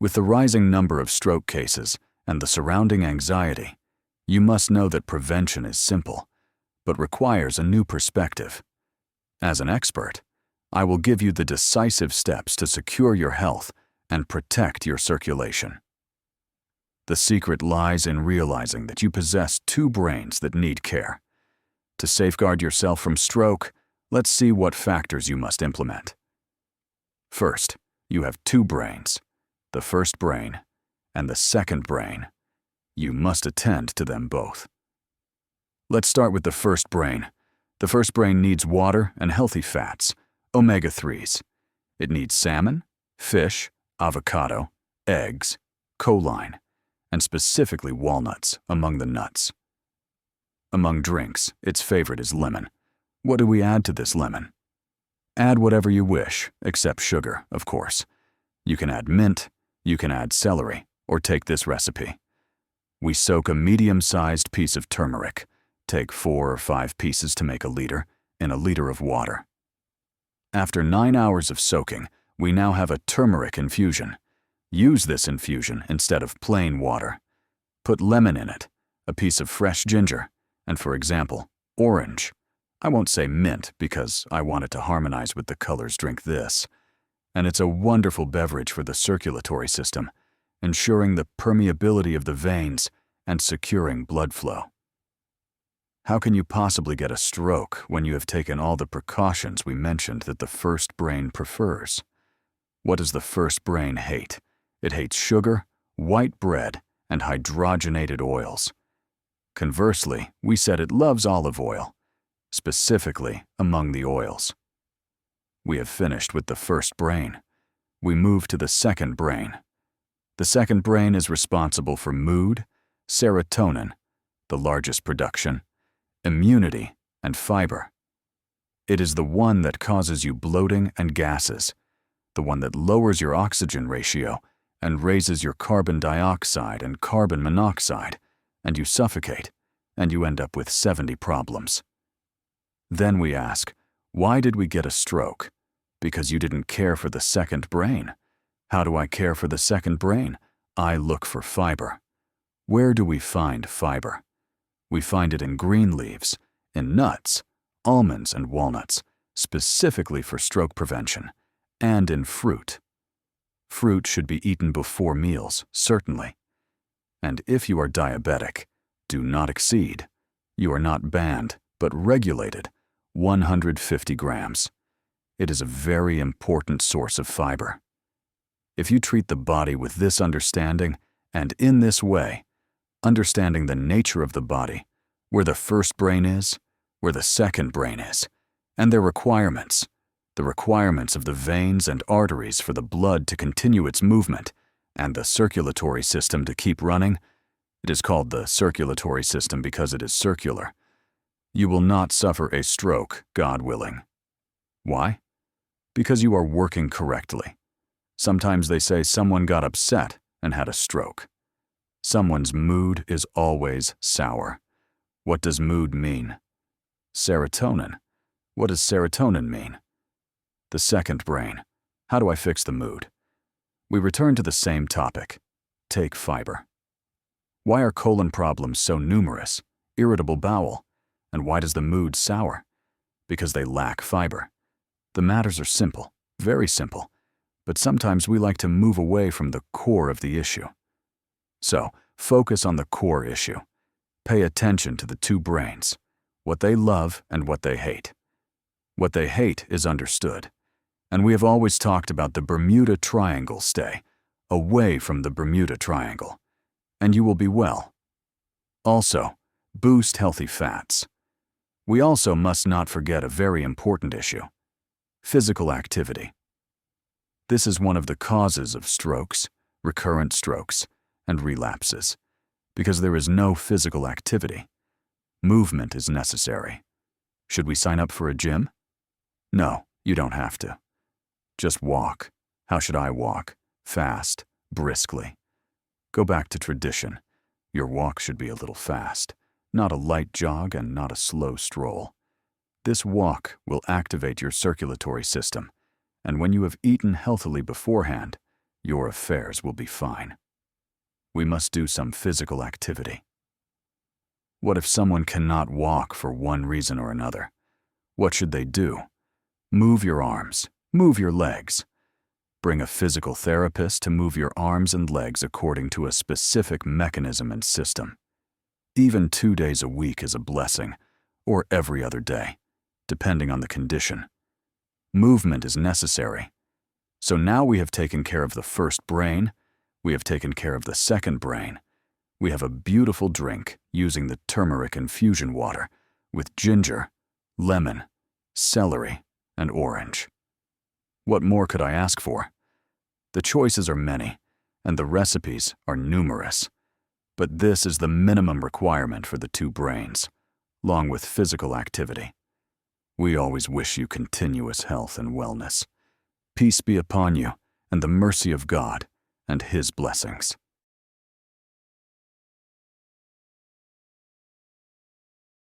With the rising number of stroke cases and the surrounding anxiety, you must know that prevention is simple, but requires a new perspective. As an expert, I will give you the decisive steps to secure your health and protect your circulation. The secret lies in realizing that you possess two brains that need care. To safeguard yourself from stroke, let's see what factors you must implement. First, you have two brains, the first brain and the second brain. You must attend to them both. Let's start with the first brain. The first brain needs water and healthy fats, omega-3s. It needs salmon, fish, avocado, eggs, choline, and specifically walnuts among the nuts. Among drinks, its favorite is lemon. What do we add to this lemon? Add whatever you wish, except sugar, of course. You can add mint, you can add celery, or take this recipe. We soak a medium-sized piece of turmeric, take 4 or 5 pieces to make a liter, in a liter of water. After 9 hours of soaking, we now have a turmeric infusion. Use this infusion instead of plain water. Put lemon in it, a piece of fresh ginger, and for example, orange. I won't say mint because I want it to harmonize with the colors. Drink this. And it's a wonderful beverage for the circulatory system, ensuring the permeability of the veins and securing blood flow. How can you possibly get a stroke when you have taken all the precautions we mentioned that the first brain prefers? What does the first brain hate? It hates sugar, white bread, and hydrogenated oils. Conversely, we said it loves olive oil, specifically among the oils. We have finished with the first brain. We move to the second brain. The second brain is responsible for mood, serotonin, the largest production, immunity, and fiber. It is the one that causes you bloating and gases, the one that lowers your oxygen ratio and raises your carbon dioxide and carbon monoxide, and you suffocate, and you end up with 70 problems. Then we ask, why did we get a stroke? Because you didn't care for the second brain. How do I care for the second brain? I look for fiber. Where do we find fiber? We find it in green leaves, in nuts, almonds, and walnuts, specifically for stroke prevention, and in fruit. Fruit should be eaten before meals, certainly. And if you are diabetic, do not exceed. You are not banned, but regulated, 150 grams. It is a very important source of fiber. If you treat the body with this understanding, and in this way, understanding the nature of the body, where the first brain is, where the second brain is, and their requirements, the requirements of the veins and arteries for the blood to continue its movement, and the circulatory system to keep running. It is called the circulatory system because it is circular. You will not suffer a stroke, God willing. Why? Because you are working correctly. Sometimes they say someone got upset and had a stroke. Someone's mood is always sour. What does mood mean? Serotonin. What does serotonin mean? The second brain. How do I fix the mood? We return to the same topic. Take fiber. Why are colon problems so numerous, irritable bowel, and why does the mood sour? Because they lack fiber. The matters are simple, very simple, but sometimes we like to move away from the core of the issue. So, focus on the core issue. Pay attention to the two brains, what they love and what they hate. What they hate is understood, and we have always talked about the Bermuda Triangle. Stay away from the Bermuda Triangle, and you will be well. Also, boost healthy fats. We also must not forget a very important issue: physical activity. This is one of the causes of strokes, recurrent strokes, and relapses, because there is no physical activity. Movement is necessary. Should we sign up for a gym? No, you don't have to. Just walk. How should I walk? Fast, briskly. Go back to tradition. Your walk should be a little fast, not a light jog and not a slow stroll. This walk will activate your circulatory system, and when you have eaten healthily beforehand, your affairs will be fine. We must do some physical activity. What if someone cannot walk for one reason or another? What should they do? Move your arms, move your legs. Bring a physical therapist to move your arms and legs according to a specific mechanism and system. Even 2 days a week is a blessing, or every other day, depending on the condition. Movement is necessary. So now we have taken care of the first brain, we have taken care of the second brain. We have a beautiful drink using the turmeric infusion water with ginger, lemon, celery, and orange. What more could I ask for? The choices are many, and the recipes are numerous. But this is the minimum requirement for the 2 brains, along with physical activity. We always wish you continuous health and wellness. Peace be upon you, and the mercy of God, and His blessings.